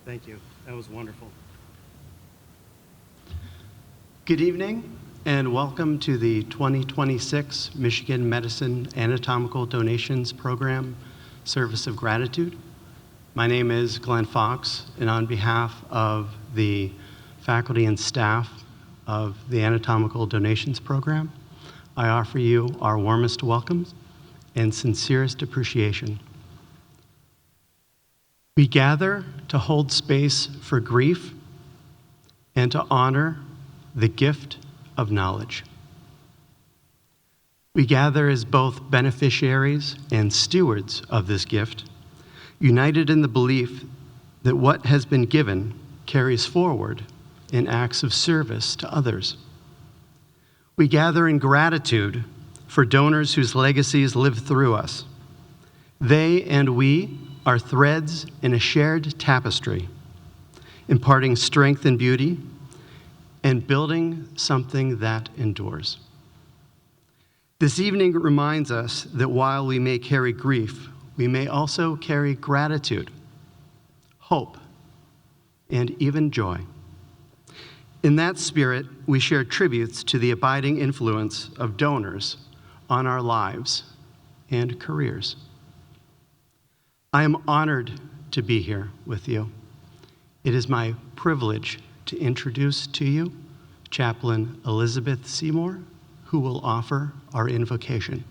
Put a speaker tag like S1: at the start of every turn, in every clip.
S1: Thank you. That was wonderful.
S2: Good evening, and welcome to the 2026 Michigan Medicine Anatomical Donations Program Service of Gratitude. My name is Glenn Fox, and on behalf of the faculty and staff of the Anatomical Donations Program, I offer you our warmest welcomes and sincerest appreciation. We gather to hold space for grief and to honor the gift of knowledge. We gather as both beneficiaries and stewards of this gift, united in the belief that what has been given carries forward in acts of service to others. We gather in gratitude for donors whose legacies live through us. They and we are threads in a shared tapestry, imparting strength and beauty and building something that endures. This evening reminds us that while we may carry grief, we may also carry gratitude, hope, and even joy. In that spirit, we share tributes to the abiding influence of donors on our lives and careers. I am honored to be here with you. It is my privilege to introduce to you Chaplain Elizabeth Seymour, who will offer our invocation.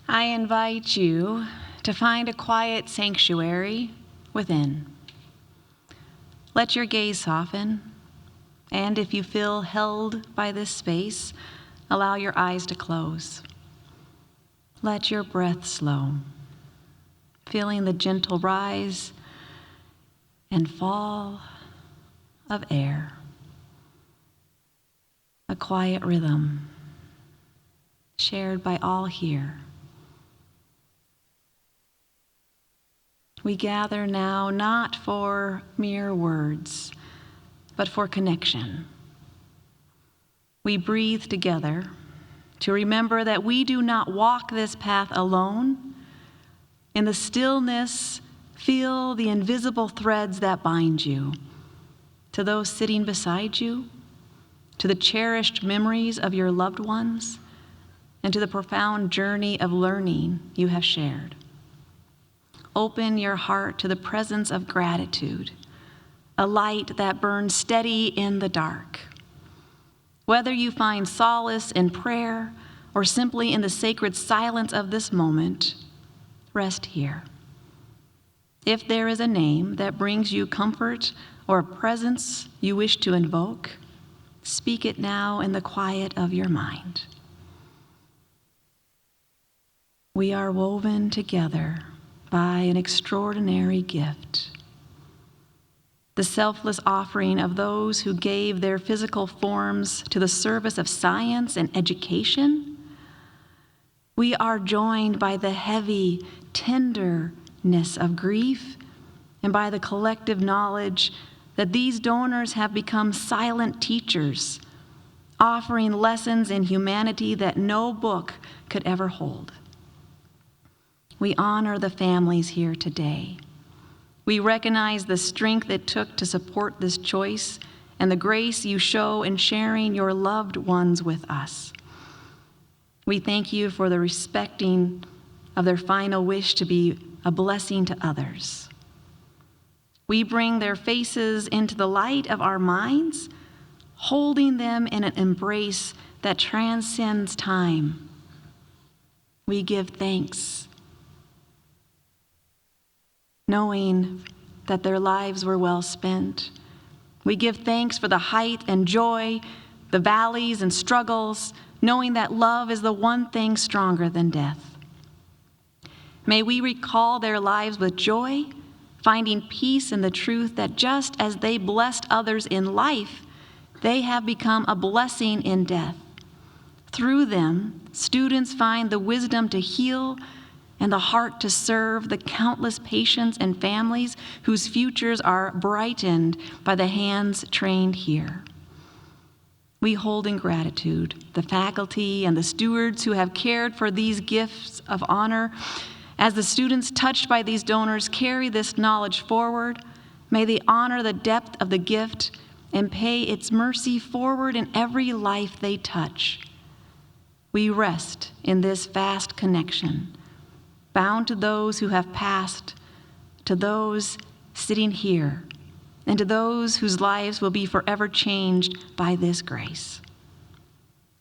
S3: I invite you to find a quiet sanctuary within. Let your gaze soften, and if you feel held by this space, allow your eyes to close. Let your breath slow, feeling the gentle rise and fall of air. A quiet rhythm shared by all here. We gather now not for mere words, but for connection. We breathe together to remember that we do not walk this path alone. In the stillness, feel the invisible threads that bind you, to those sitting beside you, to the cherished memories of your loved ones, and to the profound journey of learning you have shared. Open your heart to the presence of gratitude, a light that burns steady in the dark. Whether you find solace in prayer or simply in the sacred silence of this moment, rest here. If there is a name that brings you comfort or a presence you wish to invoke, speak it now in the quiet of your mind. We are woven together by an extraordinary gift, the selfless offering of those who gave their physical forms to the service of science and education. We are joined by the heavy tenderness of grief and by the collective knowledge that these donors have become silent teachers, offering lessons in humanity that no book could ever hold. We honor the families here today. We recognize the strength it took to support this choice and the grace you show in sharing your loved ones with us. We thank you for the respecting of their final wish to be a blessing to others. We bring their faces into the light of our minds, holding them in an embrace that transcends time. We give thanks, knowing that their lives were well spent. We give thanks for the height and joy, the valleys and struggles, knowing that love is the one thing stronger than death. May we recall their lives with joy, finding peace in the truth that just as they blessed others in life, they have become a blessing in death. Through them, students find the wisdom to heal and the heart to serve the countless patients and families whose futures are brightened by the hands trained here. we hold in gratitude the faculty and the stewards who have cared for these gifts of honor. As the students touched by these donors carry this knowledge forward, may they honor the depth of the gift and pay its mercy forward in every life they touch. We rest in this vast connection, bound to those who have passed, to those sitting here, and to those whose lives will be forever changed by this grace.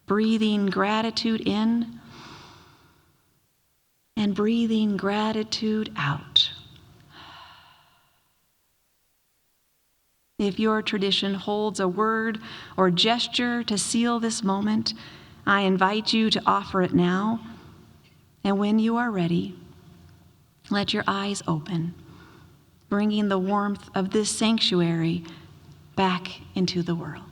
S3: Breathing gratitude in and breathing gratitude out. If your tradition holds a word or gesture to seal this moment, I invite you to offer it now. And when you are ready, let your eyes open, bringing the warmth of this sanctuary back into the world.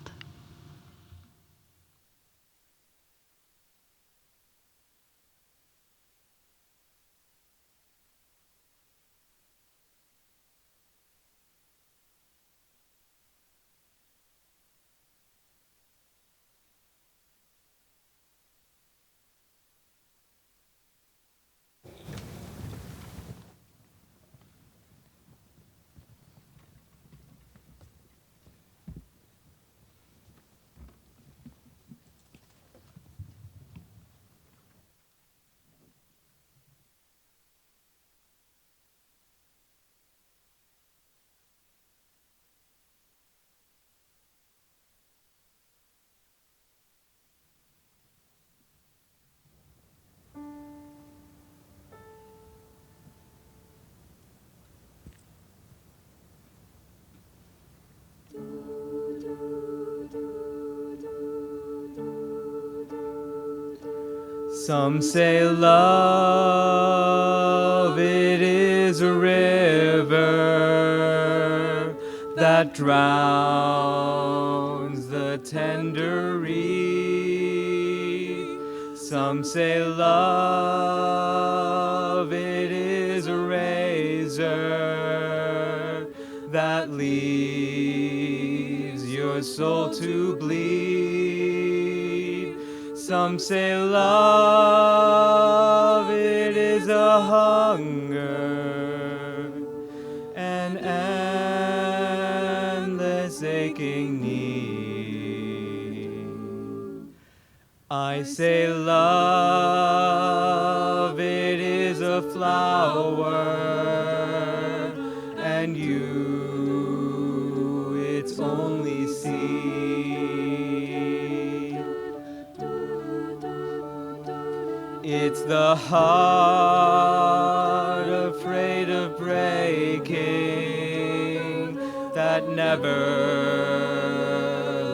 S1: Some say love, it is a river that drowns the tender reed. Some say love, it is a razor that leaves your soul to bleed. Some say love, it is a hunger, an endless aching need. I say love, it is a flower, and you, its only seed. It's the heart afraid of breaking that never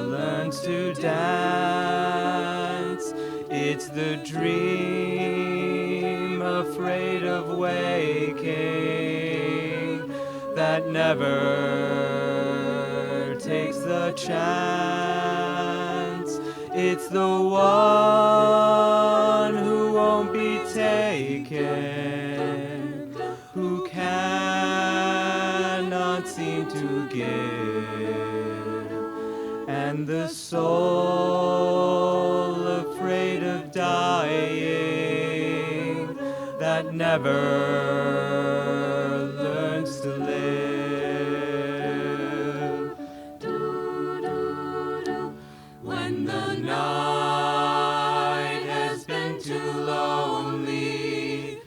S1: learns to dance. It's the dream afraid of waking that never takes the chance. It's the one who won't be taken, who cannot seem to give, and the soul afraid of dying that never learns to live. When the night has been too lonely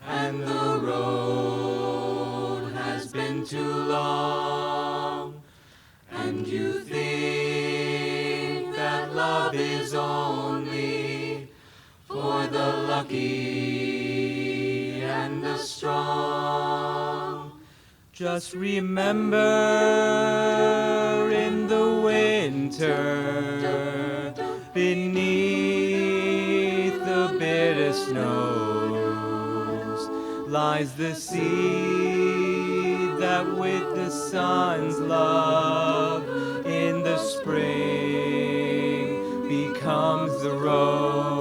S1: and the road has been too long, and you think that love is only for the lucky and the strong, just remember in the winter, beneath the bitter snows, lies the seed that with the sun's love in the spring becomes the rose.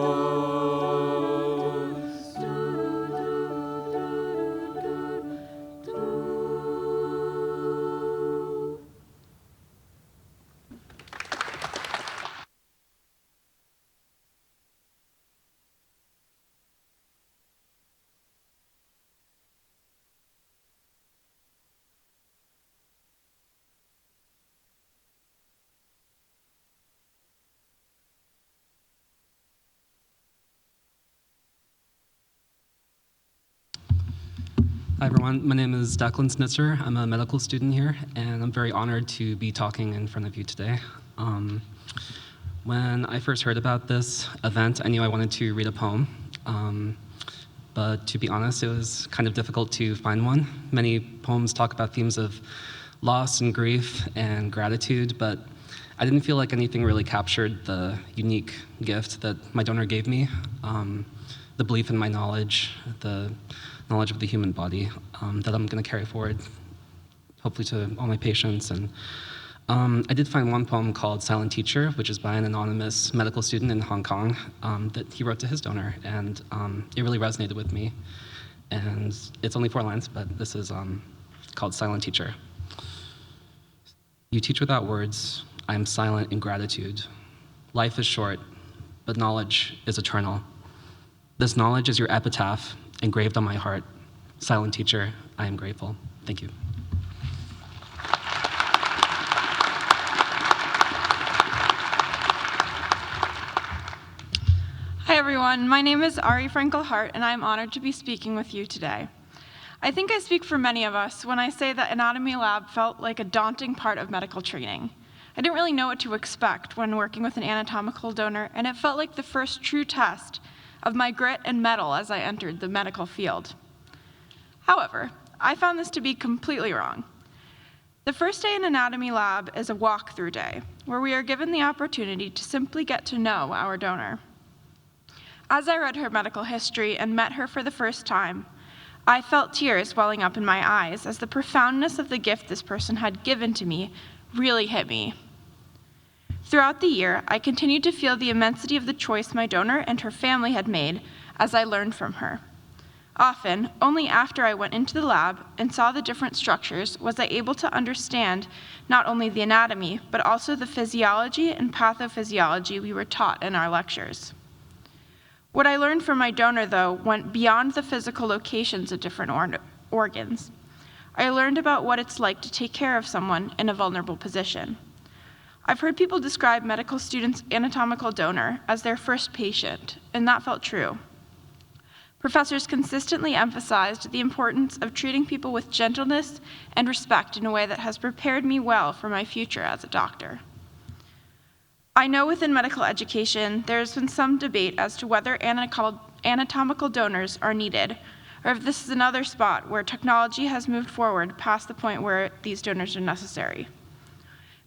S4: Hi everyone, my name is Declan Snitzer. I'm a medical student here, and I'm very honored to be talking in front of you today. When I first heard about this event, I knew I wanted to read a poem, but to be honest, it was kind of difficult to find one. Many poems talk about themes of loss and grief and gratitude, but I didn't feel like anything really captured the unique gift that my donor gave me, the belief in my knowledge, the knowledge of the human body that I'm going to carry forward, hopefully to all my patients. And I did find one poem called Silent Teacher, which is by an anonymous medical student in Hong Kong that he wrote to his donor, and it really resonated with me. And it's only 4 lines, but this is called Silent Teacher. You teach without words, I am silent in gratitude. Life is short, but knowledge is eternal. This knowledge is your epitaph engraved on my heart. Silent Teacher, I am grateful. Thank you.
S5: Hi everyone, my name is Ari Frankel-Hart and I'm honored to be speaking with you today. I think I speak for many of us when I say that anatomy lab felt like a daunting part of medical training. I didn't really know what to expect when working with an anatomical donor, and it felt like the first true test of my grit and mettle as I entered the medical field. However, I found this to be completely wrong. The first day in anatomy lab is a walkthrough day, where we are given the opportunity to simply get to know our donor. As I read her medical history and met her for the first time, I felt tears welling up in my eyes as the profoundness of the gift this person had given to me really hit me. Throughout the year, I continued to feel the immensity of the choice my donor and her family had made as I learned from her. Often, only after I went into the lab and saw the different structures was I able to understand not only the anatomy, but also the physiology and pathophysiology we were taught in our lectures. What I learned from my donor, though, went beyond the physical locations of different organs. I learned about what it's like to take care of someone in a vulnerable position. I've heard people describe medical students' anatomical donor as their first patient, and that felt true. Professors consistently emphasized the importance of treating people with gentleness and respect in a way that has prepared me well for my future as a doctor. I know within medical education, there has been some debate as to whether anatomical donors are needed, or if this is another spot where technology has moved forward past the point where these donors are necessary.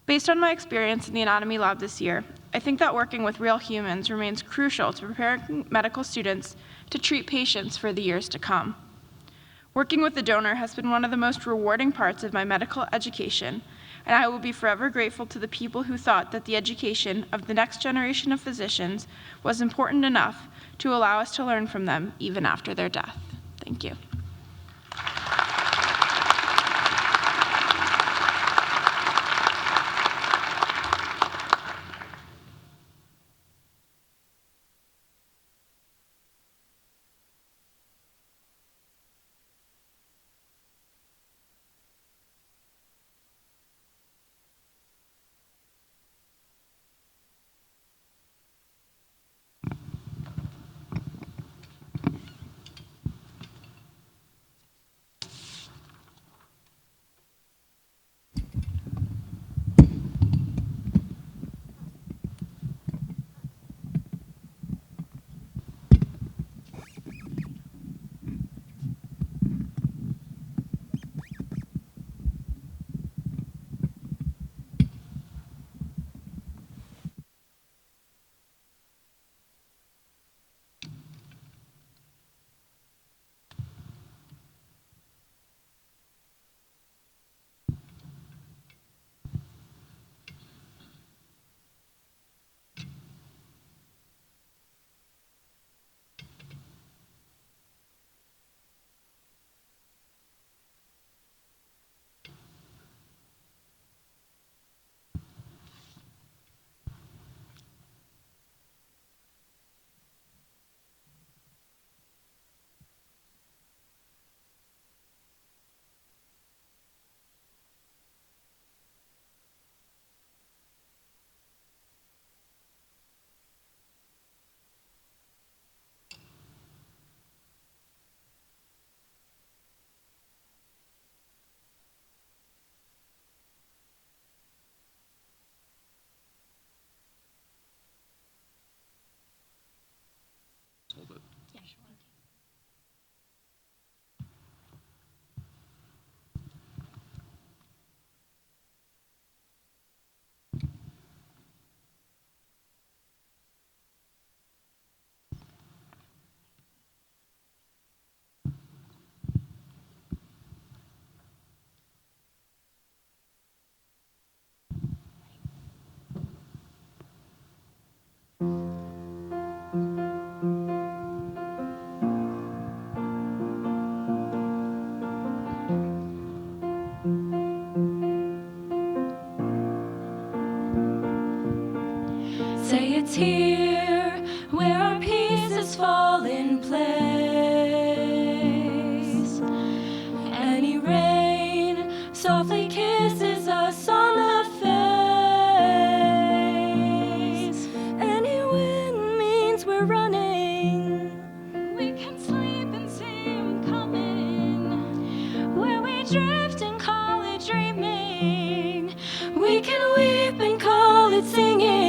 S5: Based on my experience in the anatomy lab this year, I think that working with real humans remains crucial to preparing medical students to treat patients for the years to come. Working with the donor has been one of the most rewarding parts of my medical education, and I will be forever grateful to the people who thought that the education of the next generation of physicians was important enough to allow us to learn from them even after their death. Thank you.
S6: it's here where our pieces fall in place. Any rain softly kisses us on the face. Any wind means we're running. We can sleep and see him coming. Where we drift and call it dreaming. We can weep and call it singing.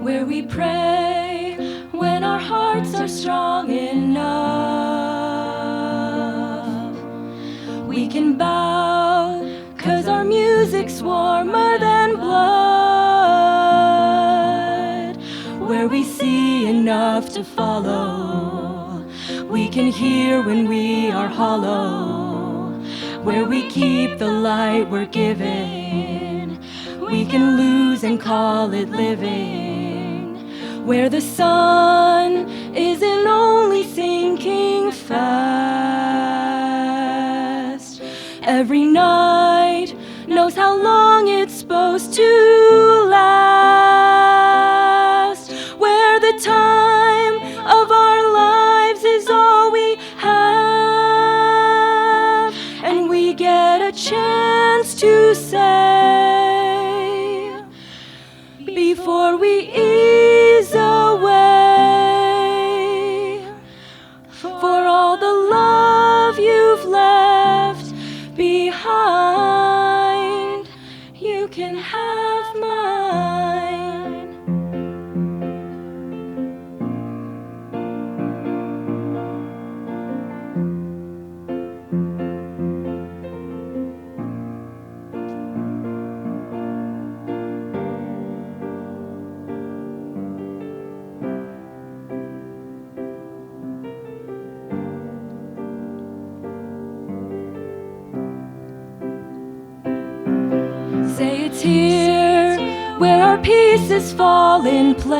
S6: Where we pray when our hearts are strong enough. We can bow 'cause our music's warmer than blood. Where we see enough to follow. We can hear when we are hollow. Where we keep the light we're given. We can lose and call it living. Where the sun isn't only sinking fast. Every night knows how long it's supposed to last. Where the time of our lives is all we have. And we get a chance to say before we ease away, for all the love you've left behind, you can have mine. Say it's here where our pieces fall in place.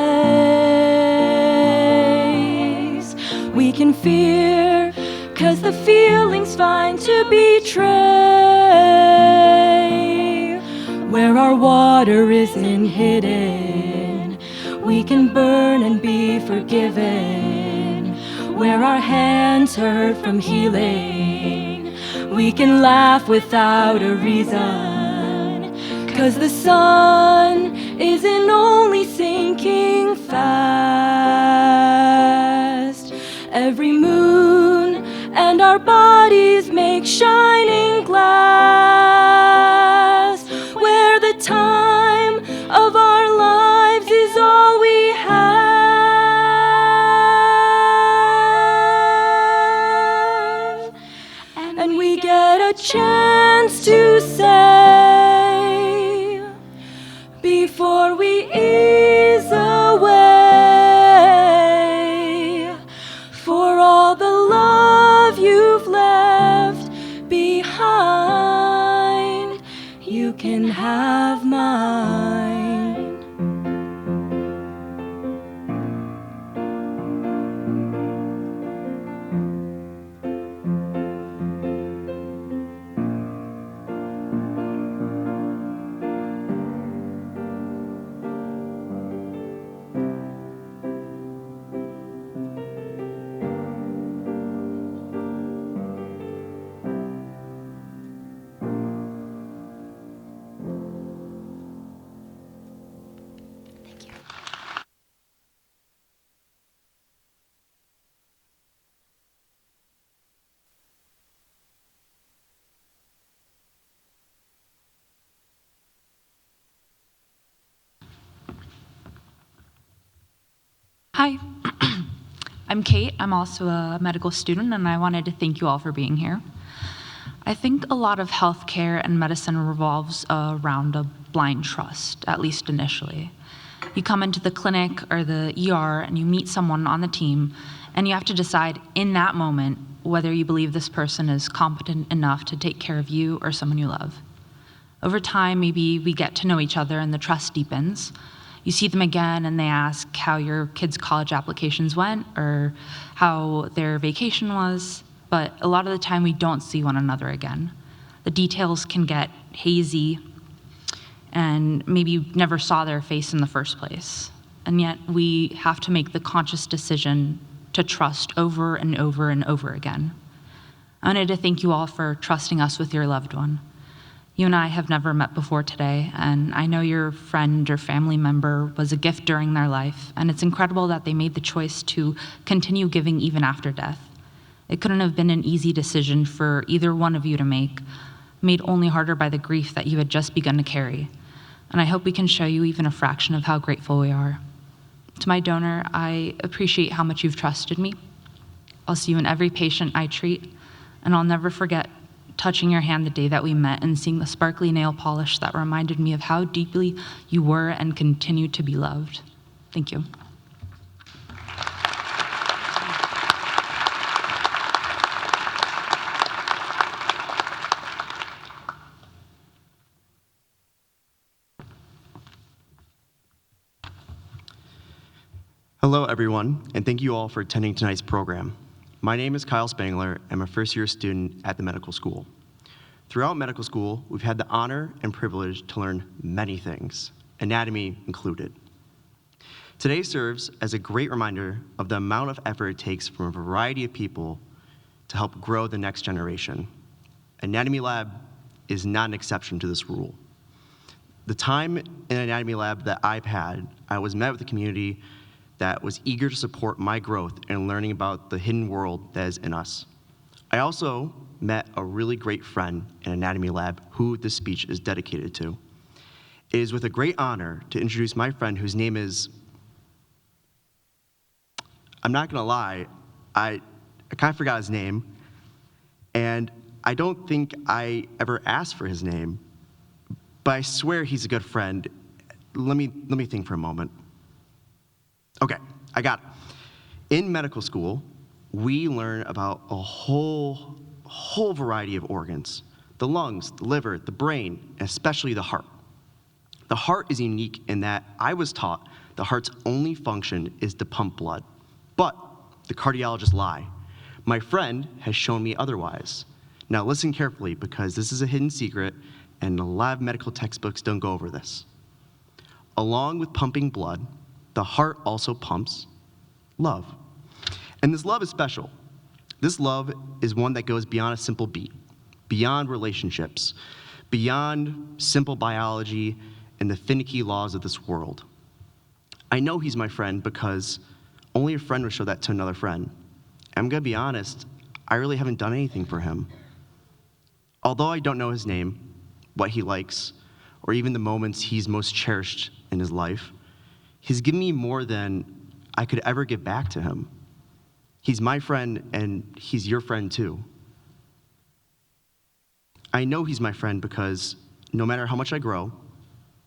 S6: We can fear 'cause the feeling's fine to betray. Where our water isn't hidden, we can burn and be forgiven. Where our hands hurt from healing, we can laugh without a reason. 'Cause the sun isn't only sinking fast. Every moon and our bodies make shining glass. Where the time of our lives is all we have. And we get a chance to say before we ease away, for all the love you've left behind, you can have mine.
S7: Hi, I'm Kate. I'm also a medical student, and I wanted to thank you all for being here. I think a lot of healthcare and medicine revolves around a blind trust, at least initially. You come into the clinic or the ER and you meet someone on the team, and you have to decide in that moment whether you believe this person is competent enough to take care of you or someone you love. Over time, maybe we get to know each other and the trust deepens. You see them again and they ask how your kids' college applications went or how their vacation was, but a lot of the time we don't see one another again. The details can get hazy, and maybe you never saw their face in the first place. And yet we have to make the conscious decision to trust over and over and over again. I wanted to thank you all for trusting us with your loved one. You and I have never met before today, and I know your friend or family member was a gift during their life, and it's incredible that they made the choice to continue giving even after death. It couldn't have been an easy decision for either one of you to make, made only harder by the grief that you had just begun to carry. And I hope we can show you even a fraction of how grateful we are. To my donor, I appreciate how much you've trusted me. I'll see you in every patient I treat, and I'll never forget touching your hand the day that we met and seeing the sparkly nail polish that reminded me of how deeply you were and continue to be loved. Thank you.
S2: Hello, everyone, and thank you all for attending tonight's program. My name is Kyle Spangler. I'm a first-year student at the medical school. Throughout medical school, we've had the honor and privilege to learn many things, anatomy included. Today serves as a great reminder of the amount of effort it takes from a variety of people to help grow the next generation. Anatomy Lab is not an exception to this rule. The time in Anatomy Lab that I've had, I was met with a community that was eager to support my growth and learning about the hidden world that is in us. I also met a really great friend in Anatomy Lab who this speech is dedicated to. It is with a great honor to introduce my friend whose name is, I'm not gonna lie, I kind of forgot his name, and I don't think I ever asked for his name, but I swear he's a good friend. Let me think for a moment. Okay, I got it. In medical school, we learn about a whole variety of organs: the lungs, the liver, the brain, and especially the heart. The heart is unique in that I was taught the heart's only function is to pump blood, but the cardiologists lie. My friend has shown me otherwise. Now listen carefully, because this is a hidden secret and a lot of medical textbooks don't go over this. Along with pumping blood, the heart also pumps love. And this love is special. This love is one that goes beyond a simple beat, beyond relationships, beyond simple biology and the finicky laws of this world. I know he's my friend because only a friend would show that to another friend. I'm gonna be honest, I really haven't done anything for him. Although I don't know his name, what he likes, or even the moments he's most cherished in his life, he's given me more than I could ever give back to him. He's my friend, and he's your friend too. I know he's my friend because no matter how much I grow,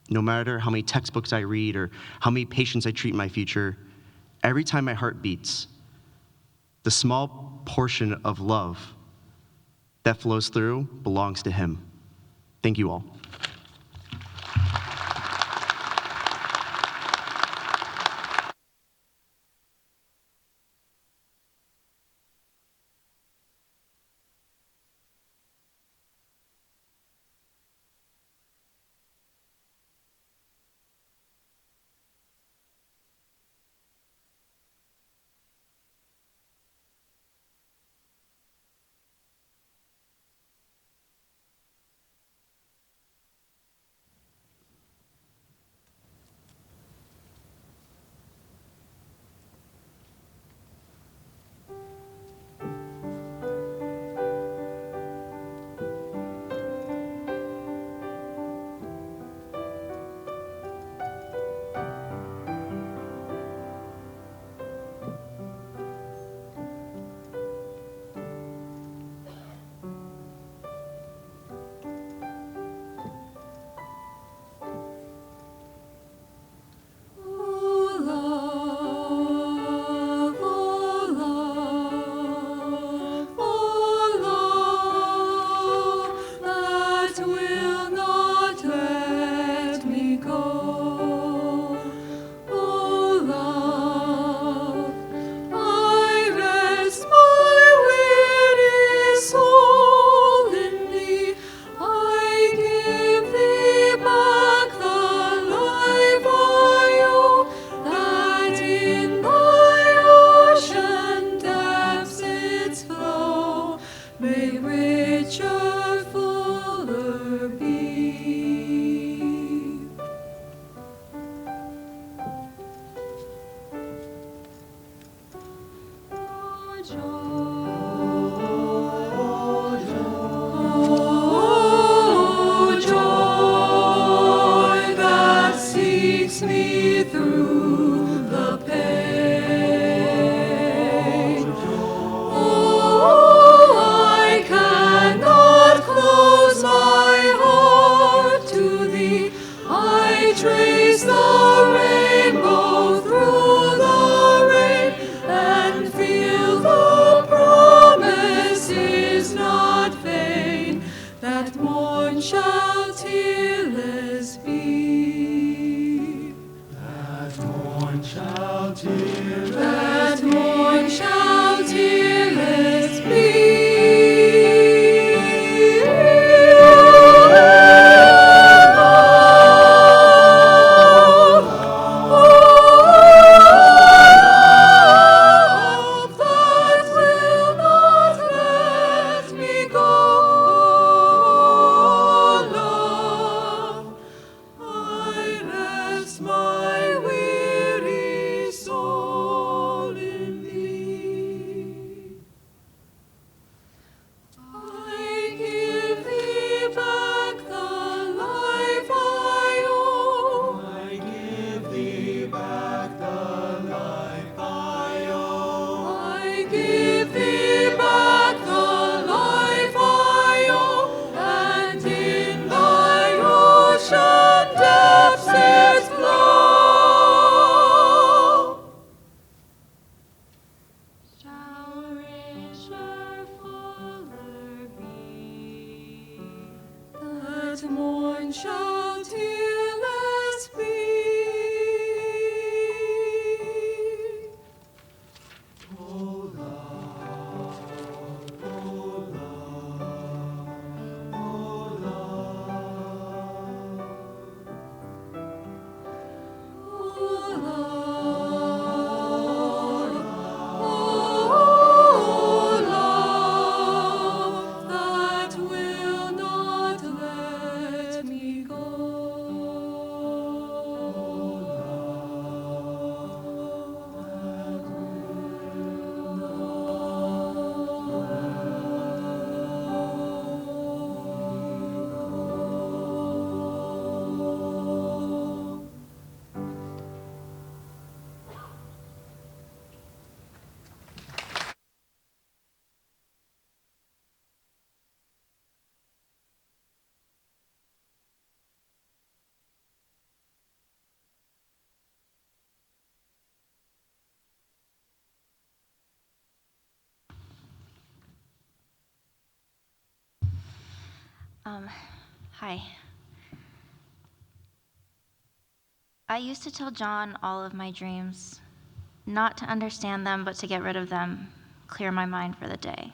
S2: no matter how many textbooks I read or how many patients I treat in my future, every time my heart beats, the small portion of love that flows through belongs to him. Thank you all.
S6: that morn shall tearless be.
S1: That morn shall tearless
S6: That morn shall tearless be. That morn shall tearless be. That will not let me go.
S8: Hi. I used to tell John all of my dreams, not to understand them, but to get rid of them, clear my mind for the day.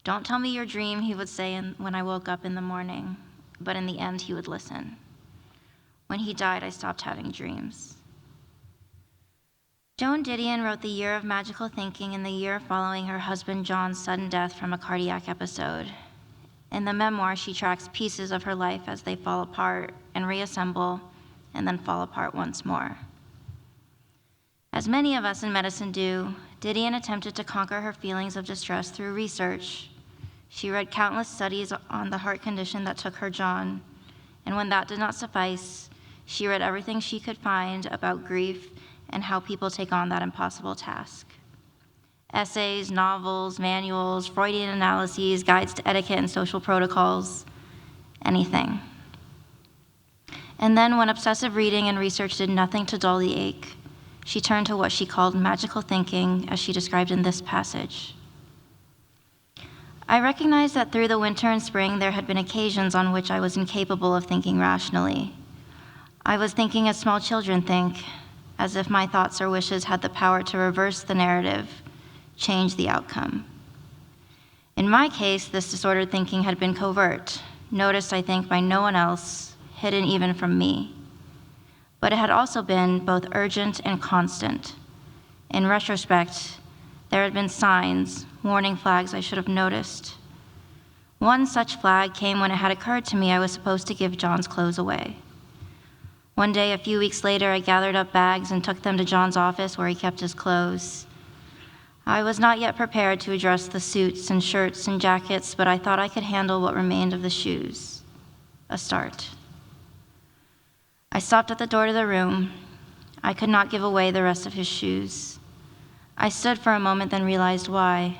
S8: Don't tell me your dream, he would say when I woke up in the morning, but in the end, he would listen. When he died, I stopped having dreams. Joan Didion wrote The Year of Magical Thinking in the year following her husband John's sudden death from a cardiac episode. In the memoir, she tracks pieces of her life as they fall apart and reassemble, and then fall apart once more. As many of us in medicine do, Didion attempted to conquer her feelings of distress through research. She read countless studies on the heart condition that took her John, and when that did not suffice, she read everything she could find about grief and how people take on that impossible task. Essays, novels, manuals, Freudian analyses, guides to etiquette and social protocols, anything. And then when obsessive reading and research did nothing to dull the ache, she turned to what she called magical thinking, as she described in this passage. I recognized that through the winter and spring, there had been occasions on which I was incapable of thinking rationally. I was thinking as small children think, as if my thoughts or wishes had the power to reverse the narrative, change the outcome. In my case, this disordered thinking had been covert, noticed, I think, by no one else, hidden even from me. But it had also been both urgent and constant. In retrospect, there had been signs, warning flags I should have noticed. One such flag came when it had occurred to me I was supposed to give John's clothes away. One day, a few weeks later, I gathered up bags and took them to John's office where he kept his clothes. I was not yet prepared to address the suits and shirts and jackets, but I thought I could handle what remained of the shoes. A start. I stopped at the door to the room. I could not give away the rest of his shoes. I stood for a moment, then realized why.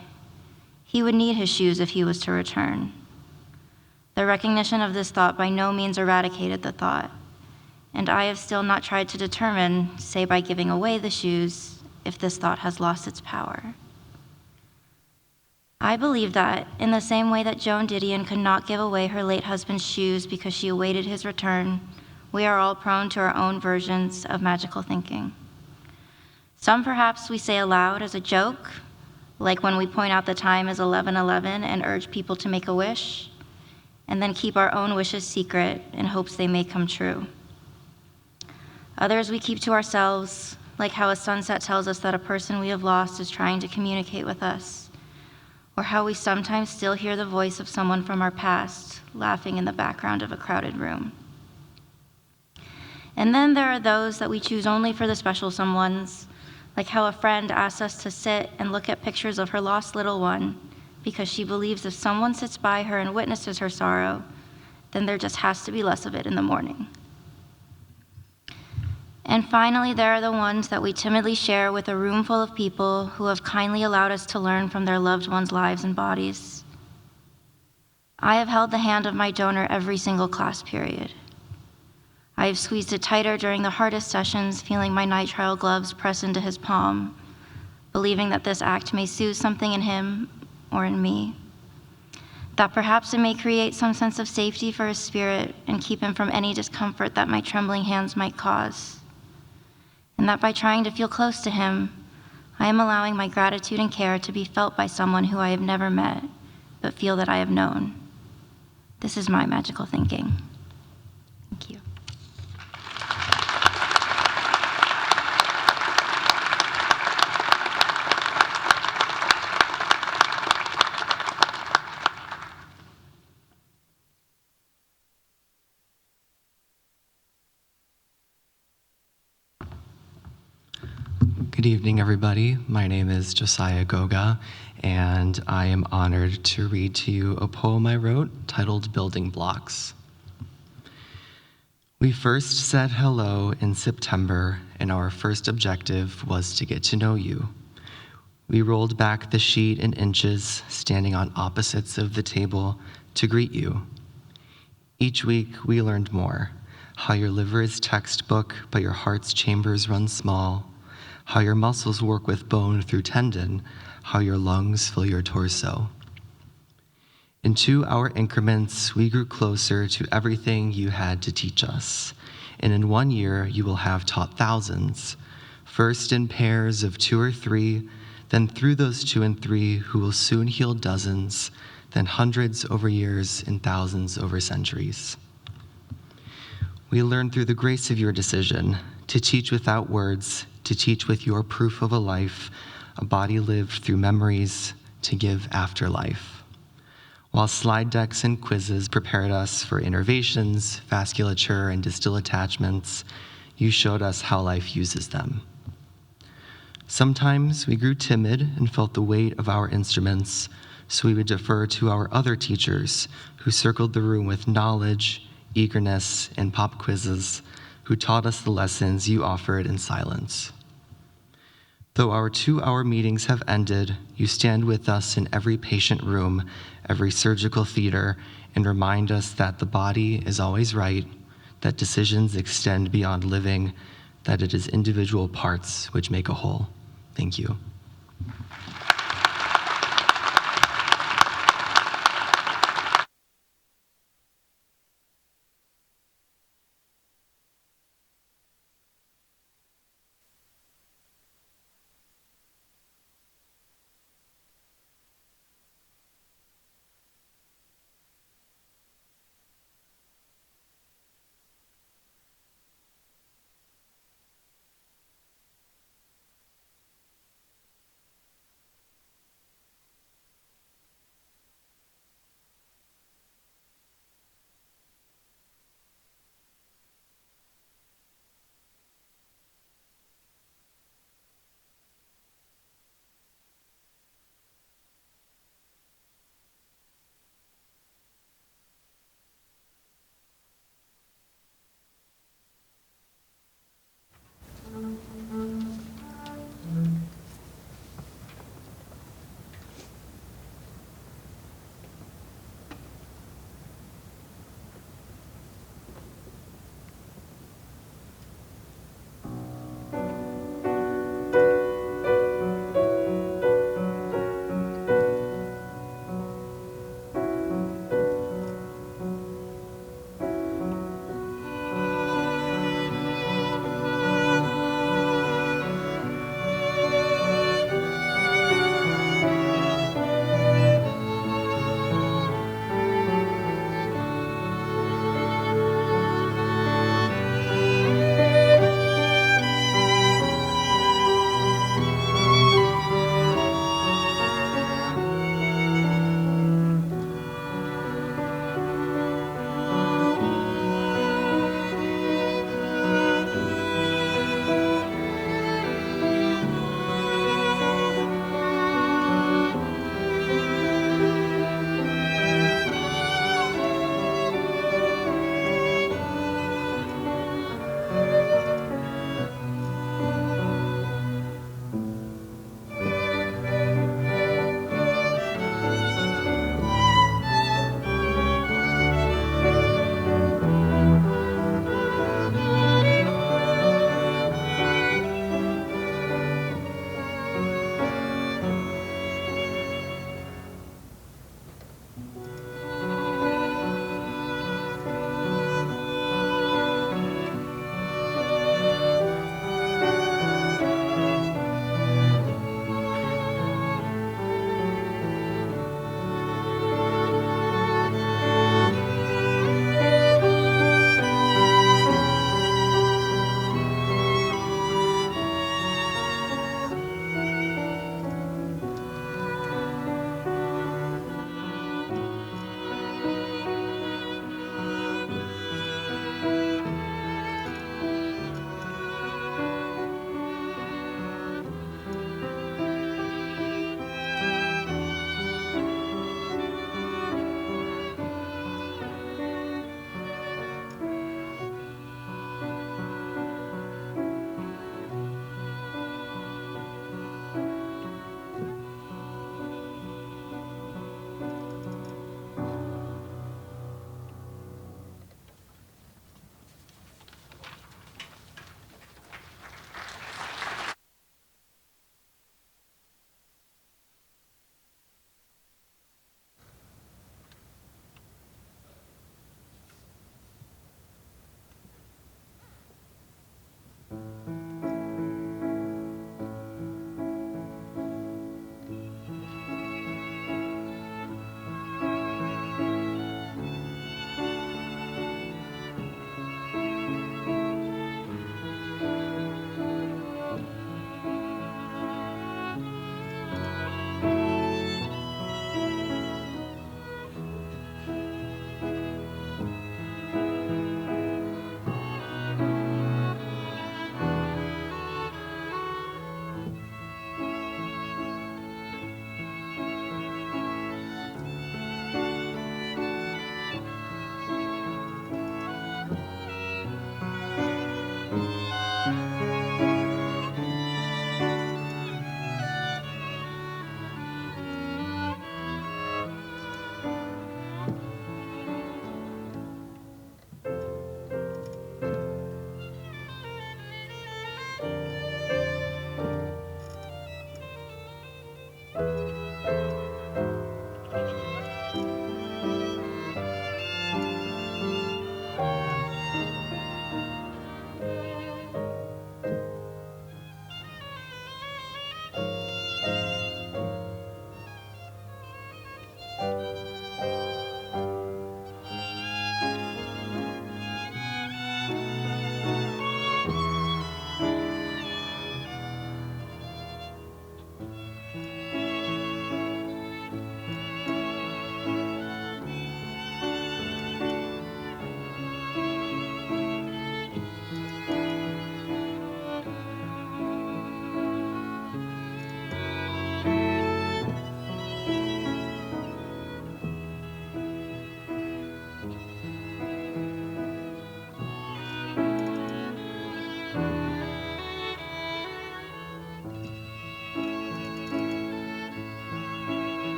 S8: He would need his shoes if he was to return. The recognition of this thought by no means eradicated the thought, and I have still not tried to determine, say by giving away the shoes, if this thought has lost its power. I believe that, in the same way that Joan Didion could not give away her late husband's shoes because she awaited his return, we are all prone to our own versions of magical thinking. Some perhaps we say aloud as a joke, like when we point out the time is 11:11 and urge people to make a wish, and then keep our own wishes secret in hopes they may come true. Others we keep to ourselves, like how a sunset tells us that a person we have lost is trying to communicate with us, or how we sometimes still hear the voice of someone from our past laughing in the background of a crowded room. And then there are those that we choose only for the special someones, like how a friend asks us to sit and look at pictures of her lost little one because she believes if someone sits by her and witnesses her sorrow, then there just has to be less of it in the morning. And finally, there are the ones that we timidly share with a room full of people who have kindly allowed us to learn from their loved ones' lives and bodies. I have held the hand of my donor every single class period. I have squeezed it tighter during the hardest sessions, feeling my nitrile gloves press into his palm, believing that this act may soothe something in him or in me, that perhaps it may create some sense of safety for his spirit and keep him from any discomfort that my trembling hands might cause, and that by trying to feel close to him, I am allowing my gratitude and care to be felt by someone who I have never met, but feel that I have known. This is my magical thinking. Thank you.
S9: Good evening, everybody. My name is Josiah Goga, and I am honored to read to you a poem I wrote titled Building Blocks. We first said hello in September, and our first objective was to get to know you. We rolled back the sheet in inches, standing on opposites of the table to greet you. Each week, we learned more, how your liver is textbook, but your heart's chambers run small, how your muscles work with bone through tendon, how your lungs fill your torso. In 2-hour increments, we grew closer to everything you had to teach us. And in 1 year, you will have taught thousands, first in pairs of 2 or 3, then through those 2 and 3 who will soon heal dozens, then hundreds over years and thousands over centuries. We learned through the grace of your decision to teach without words, to teach with your proof of a life, a body lived through memories to give after life. While slide decks and quizzes prepared us for innervations, vasculature, and distal attachments, you showed us how life uses them. Sometimes we grew timid and felt the weight of our instruments, so we would defer to our other teachers who circled the room with knowledge, eagerness, and pop quizzes, who taught us the lessons you offered in silence. Though our 2-hour meetings have ended, you stand with us in every patient room, every surgical theater, and remind us that the body is always right, that decisions extend beyond living, that it is individual parts which make a whole. Thank you.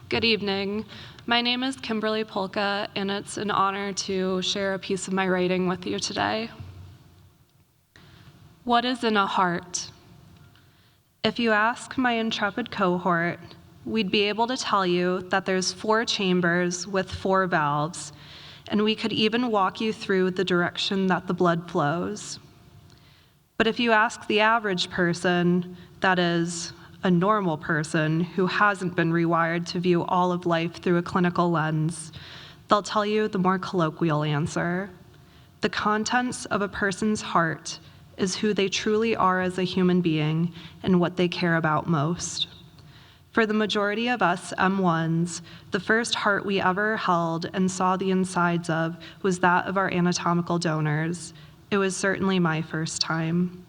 S10: Good evening. My name is Kimberly Polka, and it's an honor to share a piece of my writing with you today. What is in a heart? If you ask my intrepid cohort, we'd be able to tell you that there's 4 chambers with 4 valves, and we could even walk you through the direction that the blood flows. But if you ask the average person, that is, a normal person who hasn't been rewired to view all of life through a clinical lens, they'll tell you the more colloquial answer. The contents of a person's heart is who they truly are as a human being and what they care about most. For the majority of us M1s, the first heart we ever held and saw the insides of was that of our anatomical donors. It was certainly my first time.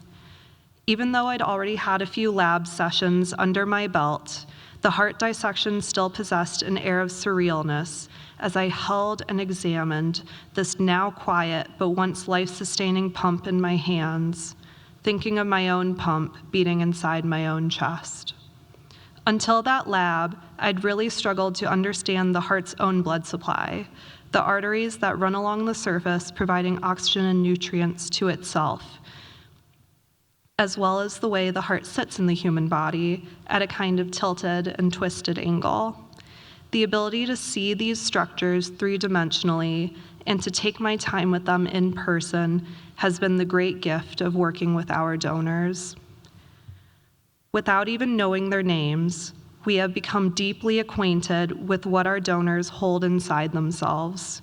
S10: Even though I'd already had a few lab sessions under my belt, the heart dissection still possessed an air of surrealness as I held and examined this now quiet but once life-sustaining pump in my hands, thinking of my own pump beating inside my own chest. Until that lab, I'd really struggled to understand the heart's own blood supply, the arteries that run along the surface providing oxygen and nutrients to itself, as well as the way the heart sits in the human body at a kind of tilted and twisted angle. The ability to see these structures 3-dimensionally and to take my time with them in person has been the great gift of working with our donors. Without even knowing their names, we have become deeply acquainted with what our donors hold inside themselves.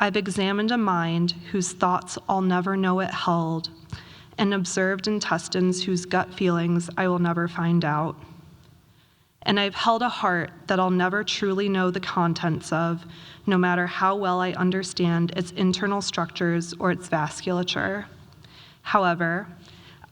S10: I've examined a mind whose thoughts I'll never know it held, and observed intestines whose gut feelings I will never find out. And I've held a heart that I'll never truly know the contents of, no matter how well I understand its internal structures or its vasculature. However,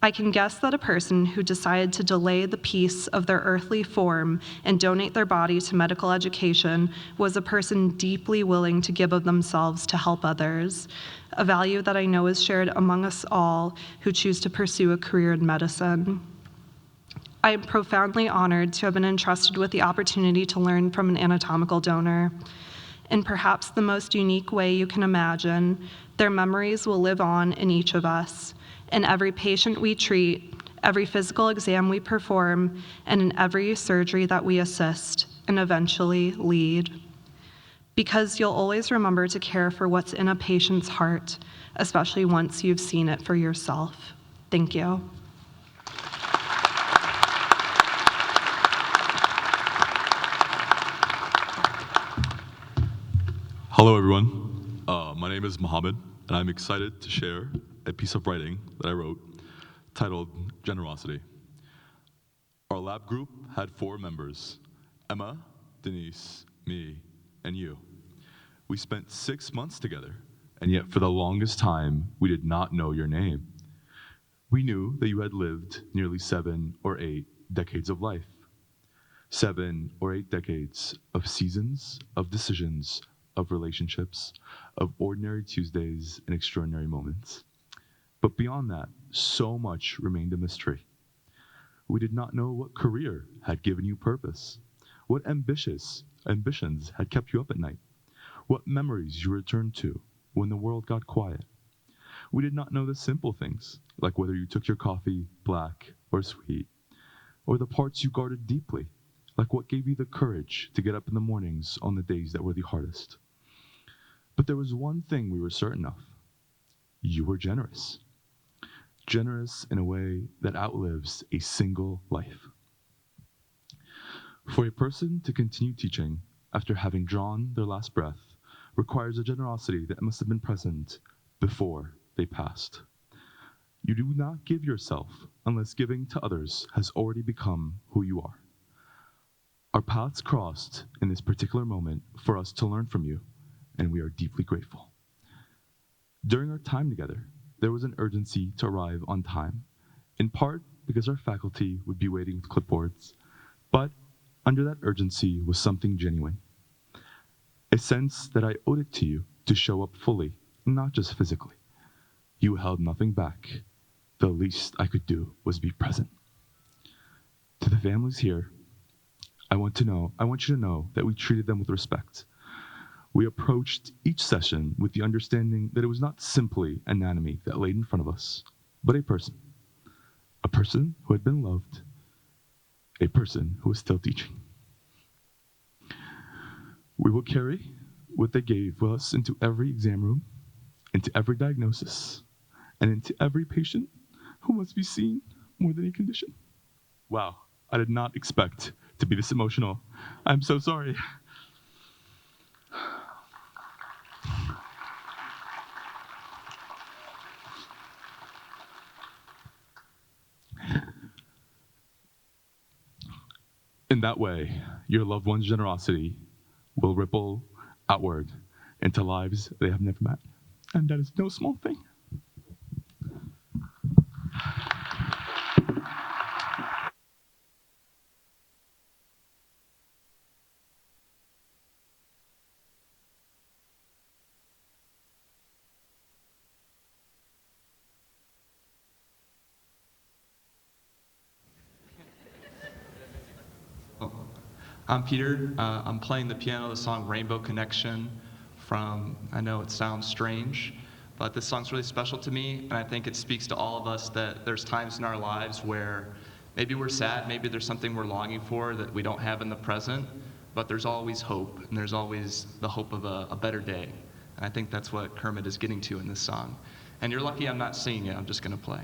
S10: I can guess that a person who decided to delay the peace of their earthly form and donate their body to medical education was a person deeply willing to give of themselves to help others, a value that I know is shared among us all who choose to pursue a career in medicine. I am profoundly honored to have been entrusted with the opportunity to learn from an anatomical donor. In perhaps the most unique way you can imagine, their memories will live on in each of us, in every patient we treat, every physical exam we perform, and in every surgery that we assist and eventually lead. Because you'll always remember to care for what's in a patient's heart, especially once you've seen it for yourself. Thank you.
S11: Hello, everyone. My name is Mohammed, and I'm excited to share a piece of writing that I wrote titled Generosity. Our lab group had 4 members: Emma, Denise, me, and you. We spent 6 months together, and yet for the longest time, we did not know your name. We knew that you had lived nearly 7 or 8 decades of life. 7 or 8 decades of seasons, of decisions, of relationships, of ordinary Tuesdays and extraordinary moments. But beyond that, so much remained a mystery. We did not know what career had given you purpose, what ambitions had kept you up at night, what memories you returned to when the world got quiet. We did not know the simple things, like whether you took your coffee black or sweet, or the parts you guarded deeply, like what gave you the courage to get up in the mornings on the days that were the hardest. But there was one thing we were certain of. You were generous. Generous in a way that outlives a single life. For a person to continue teaching after having drawn their last breath requires a generosity that must have been present before they passed. You do not give yourself unless giving to others has already become who you are. Our paths crossed in this particular moment for us to learn from you, and we are deeply grateful. During our time together, there was an urgency to arrive on time, in part because our faculty would be waiting with clipboards, but under that urgency was something genuine. A sense that I owed it to you to show up fully, not just physically. You held nothing back. The least I could do was be present. To the families here, I want you to know that we treated them with respect. We approached each session with the understanding that it was not simply anatomy that laid in front of us, but a person who had been loved, a person who was still teaching. We will carry what they gave us into every exam room, into every diagnosis, and into every patient who must be seen more than a condition. Wow, I did not expect to be this emotional. I'm so sorry. In that way, your loved one's generosity will ripple outward into lives they have never met. And that is no small thing.
S12: I'm Peter. I'm playing the piano, the song Rainbow Connection from, I know it sounds strange, but this song's really special to me, and I think it speaks to all of us that there's times in our lives where maybe we're sad, maybe there's something we're longing for that we don't have in the present, but there's always hope, and there's always the hope of a better day. And I think that's what Kermit is getting to in this song. And you're lucky I'm not singing it, I'm just gonna play.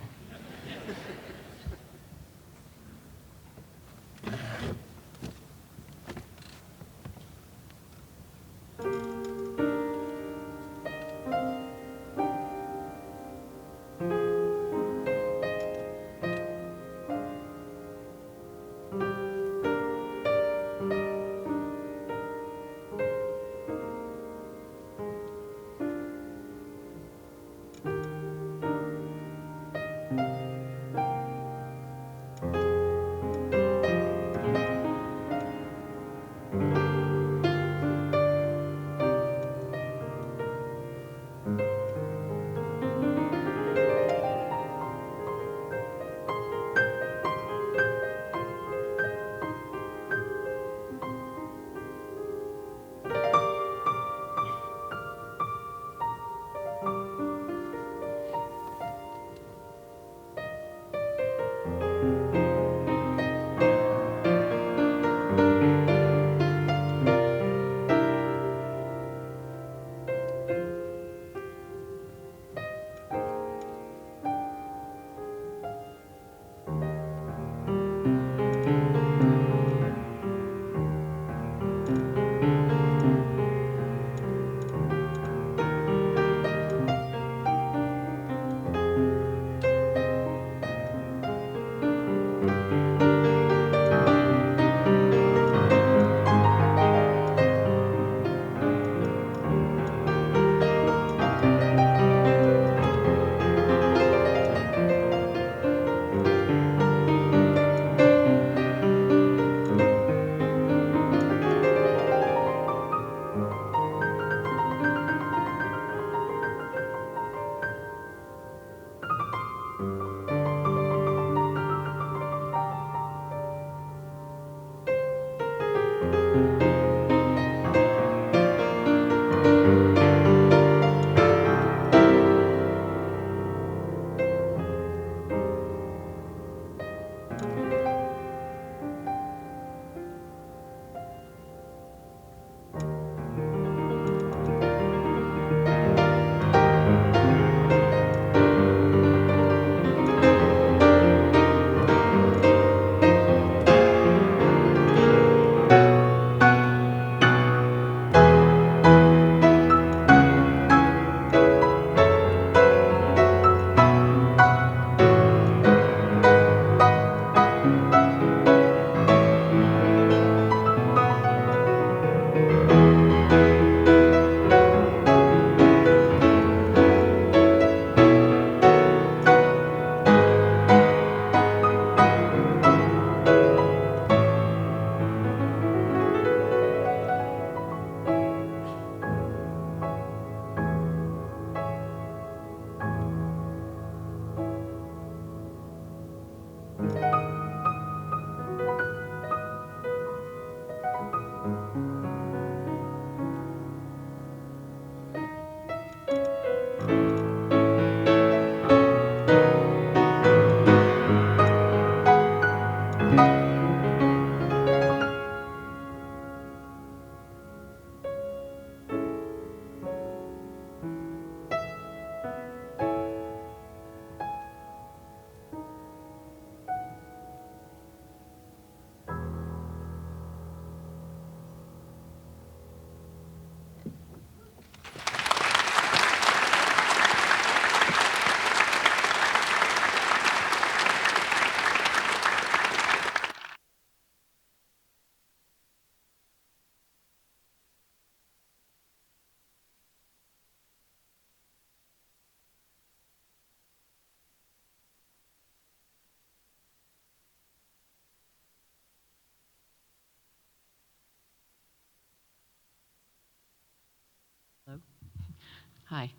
S13: Hi.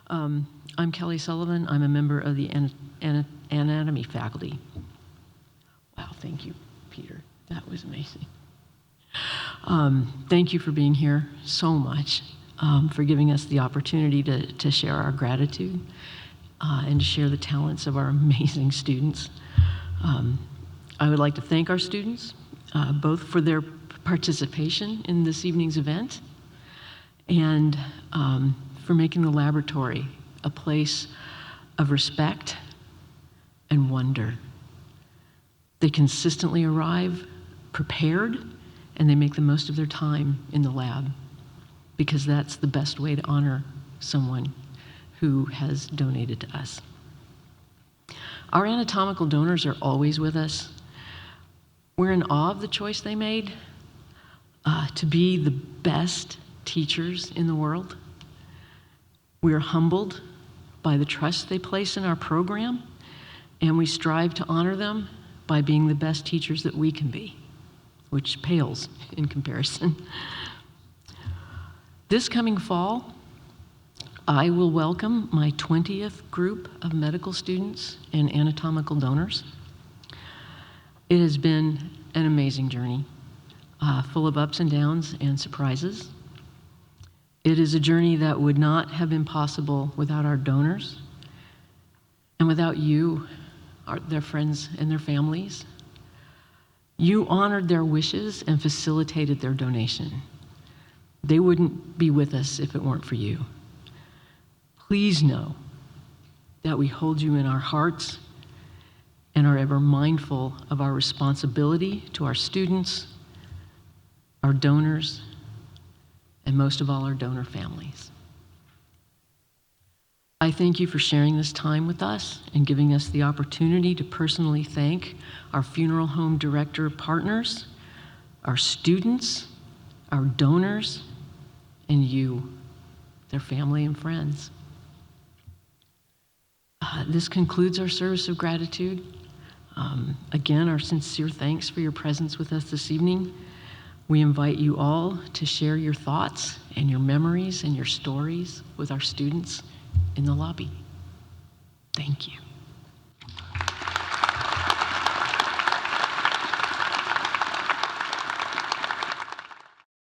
S13: I'm Kelly Sullivan. I'm a member of the anatomy faculty. Wow, thank you, Peter. That was amazing. Thank you for being here so much, for giving us the opportunity to share our gratitude and to share the talents of our amazing students. I would like to thank our students, both for their participation in this evening's event and for making the laboratory a place of respect and wonder. They consistently arrive prepared, and they make the most of their time in the lab, because that's the best way to honor someone who has donated to us. Our anatomical donors are always with us. We're in awe of the choice they made to be the best teachers in the world. We are humbled by the trust they place in our program, and we strive to honor them by being the best teachers that we can be, which pales in comparison. This coming fall, I will welcome my 20th group of medical students and anatomical donors. It has been an amazing journey, full of ups and downs and surprises. It is a journey that would not have been possible without our donors and without you, their friends and their families. You honored their wishes and facilitated their donation. They wouldn't be with us if it weren't for you. Please know that we hold you in our hearts and are ever mindful of our responsibility to our students, our donors, and most of all, our donor families. I thank you for sharing this time with us and giving us the opportunity to personally thank our funeral home director partners, our students, our donors, and you, their family and friends. This concludes our service of gratitude. Again, our sincere thanks for your presence with us this evening. We invite you all to share your thoughts and your memories and your stories with our students in the lobby. Thank you.